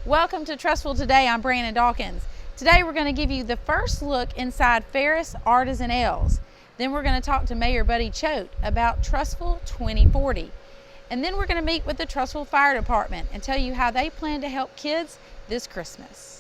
Welcome to Trussville Today. I'm Brannon Dawkins. Today we're going to give you the first look inside Ferus Artisan Ales. Then we're going to talk to Mayor Buddy Choat about Trussville 2040. And then we're going to meet with the Trussville Fire Department and tell you how they plan to help kids this Christmas.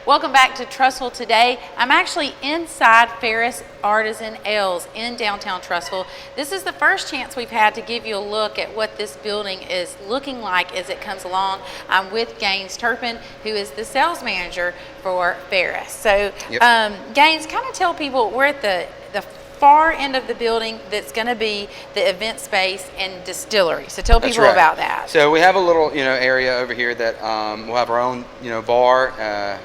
Welcome back to Trussville Today. I'm actually inside Ferus Artisan Ales in downtown Trussville. This is the first chance we've had to give you a look at what this building is looking like as it comes along. I'm with Gaines Turpin, who is the sales manager for Ferus. So, Gaines, kind of tell people we're at the far end of the building that's going to be the event space and distillery. So tell people about that. So we have a little, area over here that we'll have our own, bar.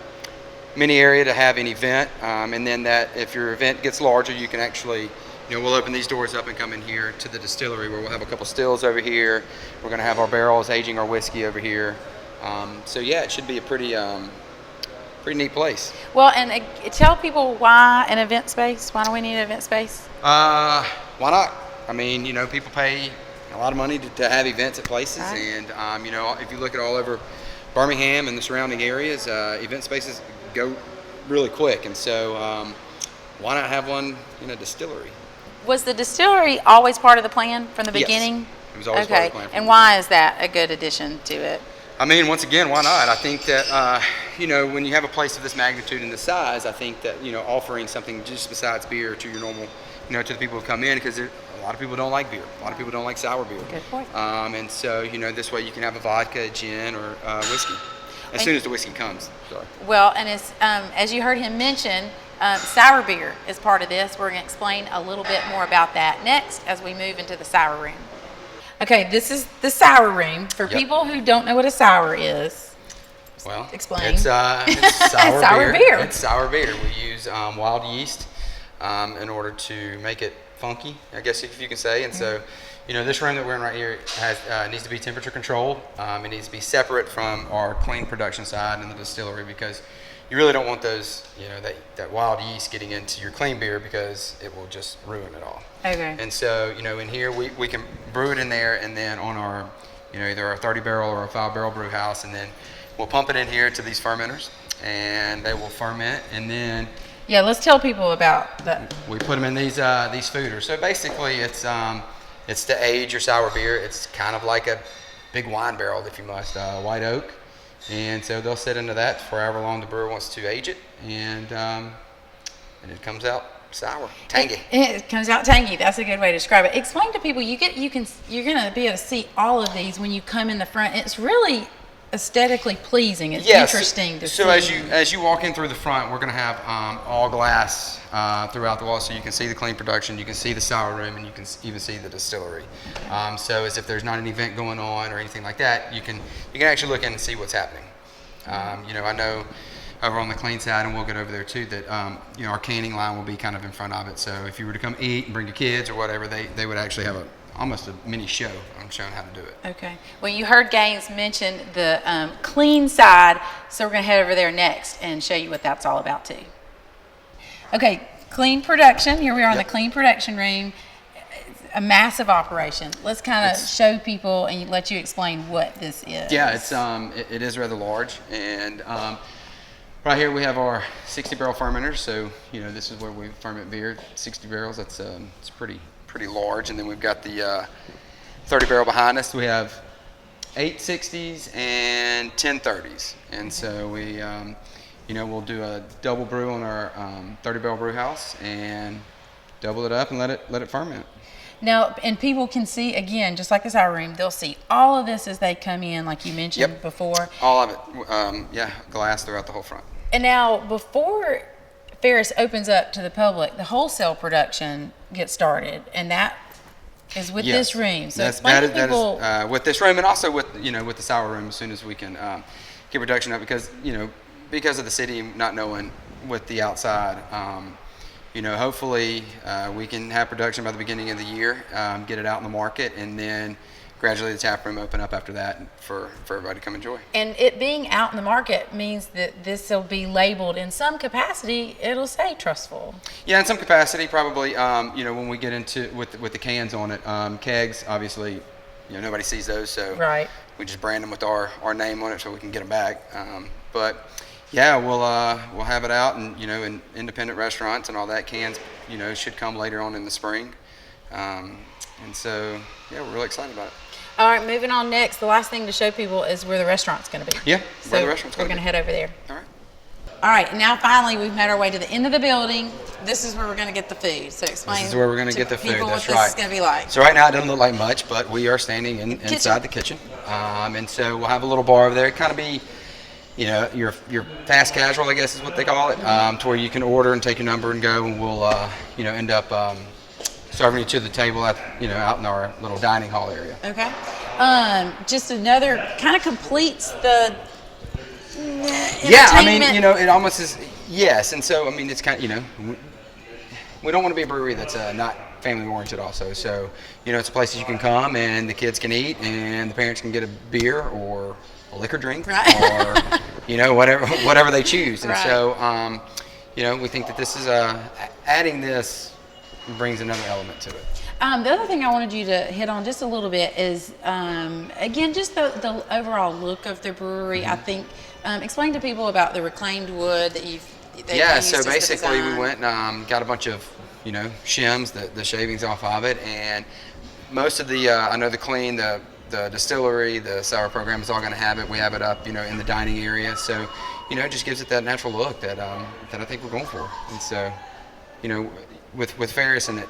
Mini area to have an event, and then that if your event gets larger, you can actually, we'll open these doors up and come in here to the distillery where we'll have a couple stills over here. We're going to have our barrels aging our whiskey over here. So yeah, it should be a pretty neat place. Well, and tell people why an event space. Why do we need an event space? Why not? I mean, people pay a lot of money to have events at places, and if you look at all over Birmingham and the surrounding areas, event spaces go really quick, and so why not have one in a distillery? Was the distillery always part of the plan from the beginning? Yes, it was always part of the plan. And why is that a good addition to it? I mean, once again, why not? I think that when you have a place of this magnitude and this size, I think that offering something just besides beer to your normal, to the people who come in, because a lot of people don't like beer. A lot of people don't like sour beer. Good point. And so this way you can have a vodka, a gin, or whiskey. As soon as the whiskey comes. Sorry. Well, and as you heard him mention, sour beer is part of this. We're going to explain a little bit more about that next as we move into the sour room. Okay, this is the sour room. For people who don't know what a sour is, explain. It's sour beer. It's sour beer. We use wild yeast in order to make it funky, I guess if you can say. And so, this room that we're in right here needs to be temperature controlled. It needs to be separate from our clean production side in the distillery, because you really don't want those, that wild yeast getting into your clean beer, because it will just ruin it all. Okay. And so, in here we can brew it in there, and then on our, either our 30 barrel or a 5 barrel brew house, and then we'll pump it in here to these fermenters, and they will ferment, and then let's tell people about that. We put them in these foeders. So basically, it's to age your sour beer. It's kind of like a big wine barrel, if you must, white oak. And so they'll sit into that for however long the brewer wants to age it, and it comes out sour, tangy. It comes out tangy. That's a good way to describe it. Explain to people. You're going to be able to see all of these when you come in the front. It's really aesthetically pleasing. It's interesting to see. So as you walk in through the front, we're going to have all glass throughout the wall, so you can see the clean production, you can see the sour room, and you can even see the distillery. So as if there's not an event going on or anything like that, you can actually look in and see what's happening. I know over on the clean side, and we'll get over there too, that our canning line will be kind of in front of it. So if you were to come eat and bring your kids or whatever, they would actually have almost a mini show on showing how to do it. Okay. Well, you heard Gaines mention the clean side, so we're going to head over there next and show you what that's all about too. Okay, clean production. Here we are in the clean production room. It's a massive operation. Let's kind of show people and let you explain what this is. Yeah, it is rather large, and right here we have our 60 barrel fermenters. So this is where we ferment beer. 60 barrels. It's pretty large, and then we've got the 30 barrel behind us. We have 8 60s and 10 30s, and so we we'll do a double brew on our 30 barrel brew house, and double it up and let it ferment. Now, and people can see, again, just like the sour room, they'll see all of this as they come in, like you mentioned before. All of it, glass throughout the whole front. And now, before Ferus opens up to the public, the wholesale production gets started, and that is with this room. So explain to people. That is with this room, and also with the sour room as soon as we can get production up, because because of the city not knowing what the outside. Hopefully we can have production by the beginning of the year, get it out in the market, and then gradually the tap room open up after that for everybody to come enjoy. And it being out in the market means that this will be labeled in some capacity. It'll say Trussville. Yeah, in some capacity, probably. When we get into with the cans on it, kegs, obviously, nobody sees those, so we just brand them with our name on it so we can get them back. But yeah, we'll have it out, and in independent restaurants and all that. Cans, should come later on in the spring, and so yeah, we're really excited about it. All right, moving on next. The last thing to show people is where the restaurant's going to be. Yeah, so where the restaurant's going to be. We're going to head over there. All right. All right, now finally we've made our way to the end of the building. This is where we're going to get the food. So explain. This is where we're going to get the food. That's what this is going to be like. So right now it doesn't look like much, but we are standing inside the kitchen, and so we'll have a little bar over there. Kind of be, your fast casual, I guess is what they call it, to where you can order and take your number and go, and we'll end up serving you to the table at out in our little dining hall area. Okay. Just another kind of completes the. It almost is. Yes, and so it's kind of we don't want to be a brewery that's not family oriented also. So it's a place that you can come and the kids can eat and the parents can get a beer or a liquor drink or whatever they choose. And so we think that this is adding this brings another element to it. The other thing I wanted you to hit on just a little bit is, again, just the overall look of the brewery. I think, explain to people about the reclaimed wood that you've used. So basically we went and got a bunch of, shims, the shavings off of it, and most of the, I know the clean, the distillery, the sour program is all going to have it. We have it up, in the dining area. So, it just gives it that natural look that I think we're going for. And so, with Ferus and it,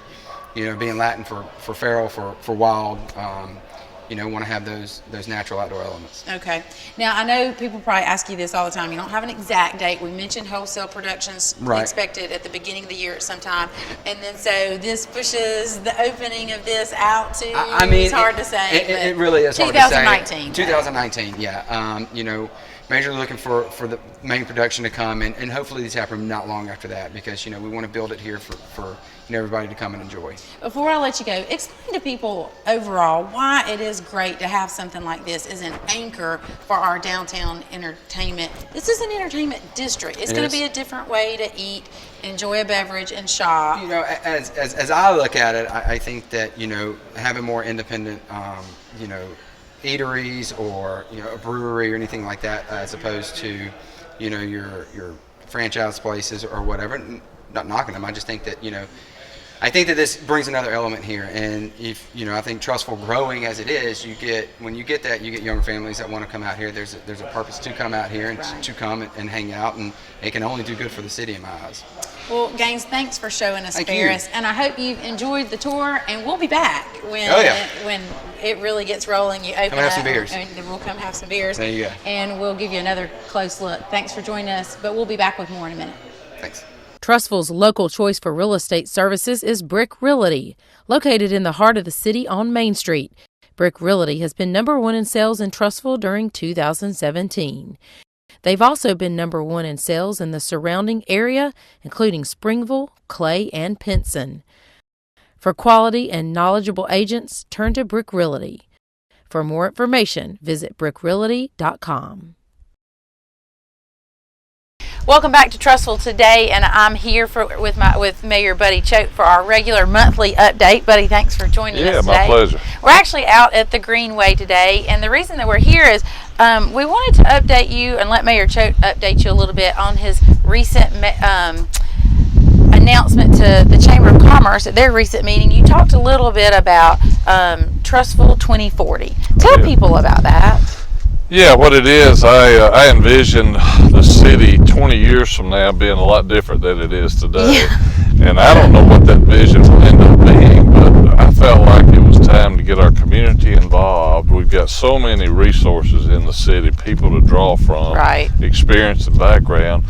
being Latin for feral, for wild, want to have those natural outdoor elements. Okay. Now, I know people probably ask you this all the time. You don't have an exact date. We mentioned wholesale productions expected at the beginning of the year at some time. And then so this pushes the opening of this out to, it's hard to say. It really is hard to say. 2019. 2019, yeah. Majorly looking for the main production to come, and hopefully the tap room not long after that, because we want to build it here for everybody to come and enjoy. Before I let you go, explain to people overall why it is great to have something like this as an anchor for our downtown entertainment. This is an entertainment district. It's going to be a different way to eat, enjoy a beverage, and shop. As I look at it, I think that having more independent eateries or a brewery or anything like that, as opposed to your franchise places or whatever. Not knocking them. I just think that I think that this brings another element here, and if I think Trussville growing as it is, when you get younger families that want to come out here. There's a purpose to come out here and to come and hang out, and it can only do good for the city in my eyes. Well, Gaines, thanks for showing us Ferus, and I hope you've enjoyed the tour. And we'll be back when it really gets rolling. You open up, some beers, and then we'll come have some beers. There you go. And we'll give you another close look. Thanks for joining us, but we'll be back with more in a minute. Thanks. Trussville's local choice for real estate services is Brick Realty, located in the heart of the city on Main Street. Brick Realty has been #1 in sales in Trussville during 2017. They've also been #1 in sales in the surrounding area, including Springville, Clay, and Pinson. For quality and knowledgeable agents, turn to Brick Realty. For more information, visit brickrealty.com. Welcome back to Trussville today, and I'm here with Mayor Buddy Choat for our regular monthly update. Buddy, thanks for joining us today. Yeah, my pleasure. We're actually out at the Greenway today, and the reason that we're here is we wanted to update you and let Mayor Choat update you a little bit on his recent announcement to the Chamber of Commerce at their recent meeting. You talked a little bit about Trussville 2040. Tell people about that. Yeah, what it is, I envision the city 20 years from now being a lot different than it is today. And I don't know what that vision will end up being, but I felt like it was time to get our community involved. We've got so many resources in the city, people to draw from, Right. experience and background.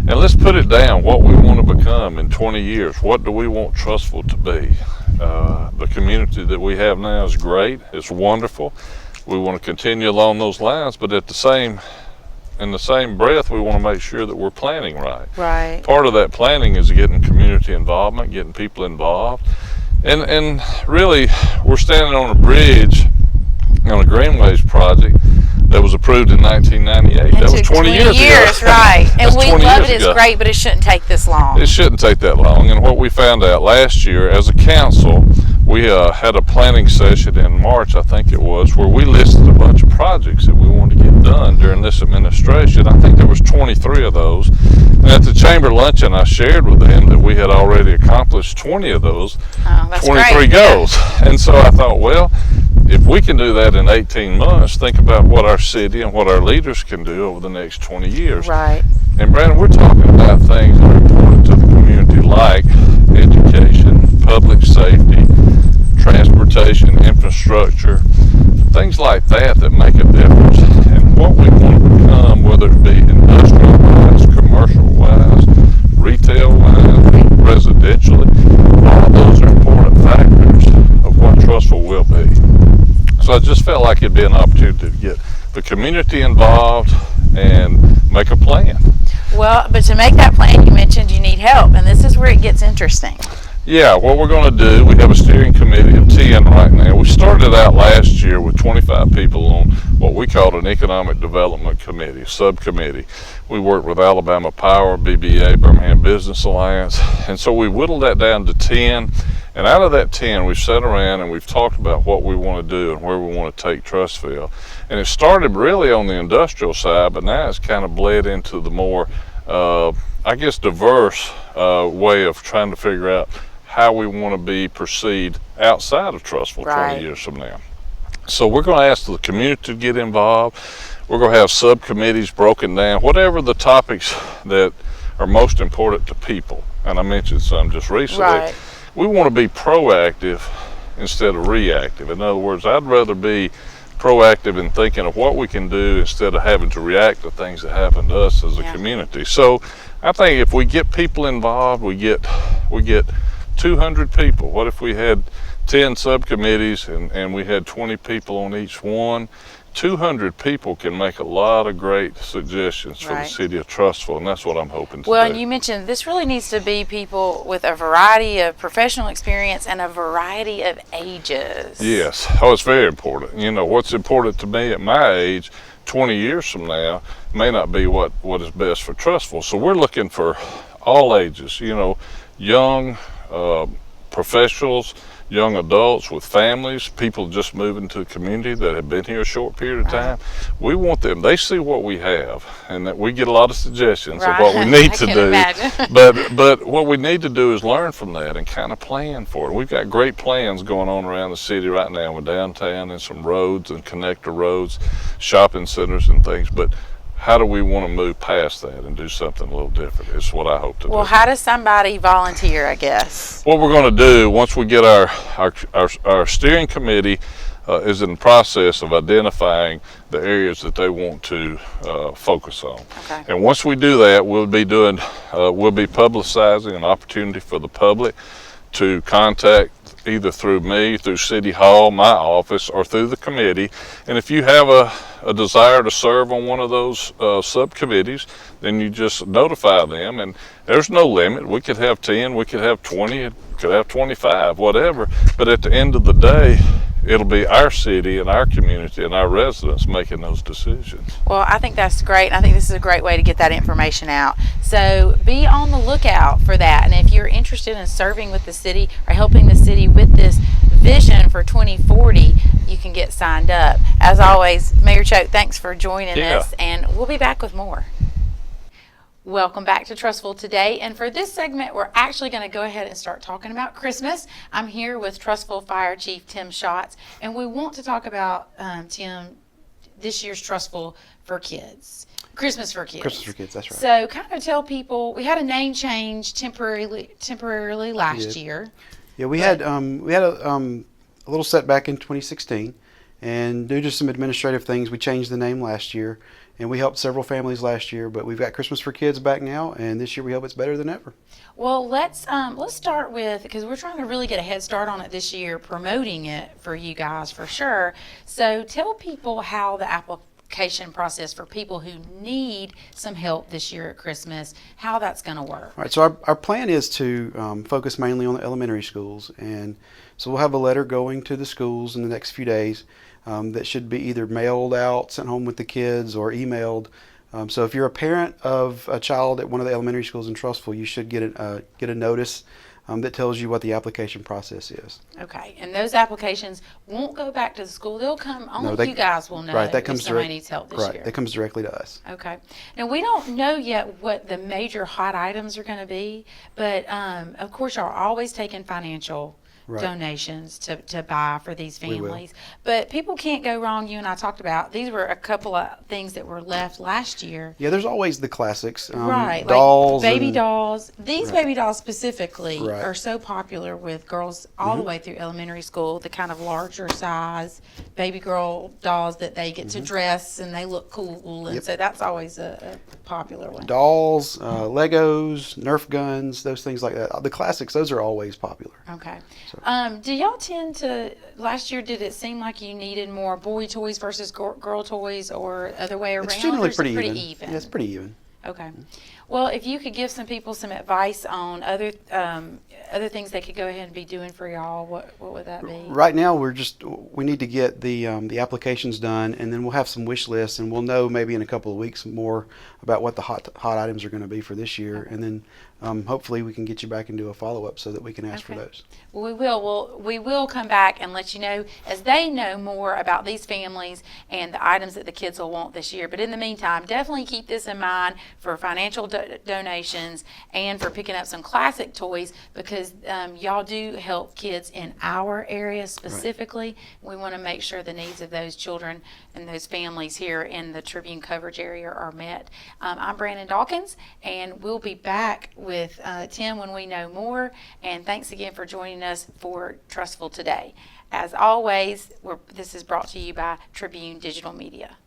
And let's put it down, what we want to become in 20 years. What do we want Trussville to be? The community that we have now is great. It's wonderful. We want to continue along those lines, but in the same breath, we want to make sure that we're planning right. Right. Part of that planning is getting community involvement, getting people involved. And really, we're standing on a bridge on a Greenways project that was approved in 1998. That was 20 years ago. Right. And That's we 20 love years it. It's ago. great, but it shouldn't take this long. It shouldn't take that long. And what we found out last year as a council, we had a planning session in March, I think it was, where we listed a bunch of projects that we wanted to get done during this administration. I think there was 23 of those. And at the chamber luncheon, I shared with them that we had already accomplished 20 of those, Oh, that's 23 great. goals. And so I thought, well, if we can do that in 18 months, think about what our city and what our leaders can do over the next 20 years. Right. And Brannon, we're talking about things that are important to the community, like education, public safety, transportation, infrastructure, things like that that make a difference. And what we want to become, whether it be industrial-wise, commercial-wise, retail-wise, residentially, all of those are important factors of what Trussville will be. So I just felt like it'd be an opportunity to get the community involved and make a plan. Well, but to make that plan, you mentioned you need help, and this is where it gets interesting. Yeah, what we're going to do, we have a steering committee of 10 right now. We started out last year with 25 people on what we called an economic development committee, subcommittee. We worked with Alabama Power, BBA, Birmingham Business Alliance, and so we whittled that down to 10. And out of that 10, we've sat around and we've talked about what we want to do and where we want to take Trussville. And it started really on the industrial side, but now it's kind of bled into the more, I guess, diverse way of trying to figure out how we want to be perceived outside of Trussville 20 years from now. So we're going to ask the community to get involved. We're going to have subcommittees broken down, whatever the topics that are most important to people. And I mentioned some just recently. Right. We want to be proactive instead of reactive. In other words, I'd rather be proactive in thinking of what we can do instead of having to react to things that happen to us as a community. So I think if we get people involved, we get 200 people. What if we had 10 subcommittees and we had 20 people on each one? 200 people can make a lot of great suggestions for the city of Trussville, and that's what I'm hoping to Well, do. and you mentioned this really needs to be people with a variety of professional experience and a variety of ages. Yes. Oh, it's very important. You know, what's important to me at my age 20 years from now may not be what is best for Trussville. So we're looking for all ages, you know, young professionals, young adults with families, people just moving to the community that have been here a short period of time. We want them, they see what we have, and that we get a lot of suggestions of what we need to do. But what we need to do is learn from that and kind of plan for it. We've got great plans going on around the city right now with downtown and some roads and connector roads, shopping centers and things, but how do we want to move past that and do something a little different? It's what I hope to do. Well, how does somebody volunteer, I guess? What we're going to do once we get our steering committee is in the process of identifying the areas that they want to focus on. Okay. And once we do that, we'll be publicizing an opportunity for the public to contact either through me, through City Hall, my office, or through the committee. And if you have a desire to serve on one of those subcommittees, then you just notify them, and there's no limit. We could have 10, we could have 20, it could have 25, whatever. But at the end of the day, it'll be our city and our community and our residents making those decisions. Well, I think that's great. I think this is a great way to get that information out. So be on the lookout for that. And if you're interested in serving with the city or helping the city with this vision for 2040, you can get signed up. As always, Mayor Choat, thanks for joining us, and we'll be back with more. Welcome back to Trussville Today, and for this segment we're actually going to go ahead and start talking about Christmas. I'm here with Trussville Fire Chief Tim Choat, and we want to talk about, Tim, this year's Trussville for Kids. Christmas for Kids. Christmas for Kids, that's right. So kind of tell people, we had a name change temporarily last year. Yeah, we had a little setback in 2016, and due to some administrative things, we changed the name last year, and we helped several families last year. But we've got Christmas for Kids back now, and this year we hope it's better than ever. Well, let's start with, because we're trying to really get a head start on it this year, promoting it for you guys for sure. So tell people how the application process for people who need some help this year at Christmas, how that's going to work. All right, so our plan is to focus mainly on the elementary schools, and so we'll have a letter going to the schools in the next few days that should be either mailed out, sent home with the kids, or emailed. So if you're a parent of a child at one of the elementary schools in Trussville, you should get a notice that tells you what the application process is. Okay, and those applications won't go back to the school. They'll come, only you guys will know that comes if somebody needs help this year. Right, that comes directly to us. Okay. Now, we don't know yet what the major hot items are going to be, but of course, you're always taking financial donations to buy for these families. But people can't go wrong. You and I talked about, these were a couple of things that were left last year. Yeah, there's always the classics. Right, dolls, like baby dolls. These baby dolls specifically Right. are so popular with girls all the way through elementary school, the kind of larger size baby girl dolls that they get to dress and they look cool. And so that's always a popular one. Dolls, Legos, Nerf guns, those things like that. The classics, those are always popular. Okay. Do y'all tend to, last year, did it seem like you needed more boy toys versus girl toys, or other way around? It's generally or is it pretty even. Yeah, it's pretty even. Okay. Well, if you could give some people some advice on other things they could go ahead and be doing for y'all, what would that be? Right now, we need to get the applications done, and then we'll have some wish lists, and we'll know maybe in a couple of weeks more about what the hot items are going to be for this year, and then hopefully we can get you back and do a follow-up so that we can ask for those. Well, we will. We will come back and let you know as they know more about these families and the items that the kids will want this year. But in the meantime, definitely keep this in mind for financial donations and for picking up some classic toys, because y'all do help kids in our area specifically. Right. We want to make sure the needs of those children and those families here in the Tribune coverage area are met. I'm Brannon Dawkins, and we'll be back with Tim when we know more. And thanks again for joining us for Trussville Today. As always, this is brought to you by Tribune Digital Media.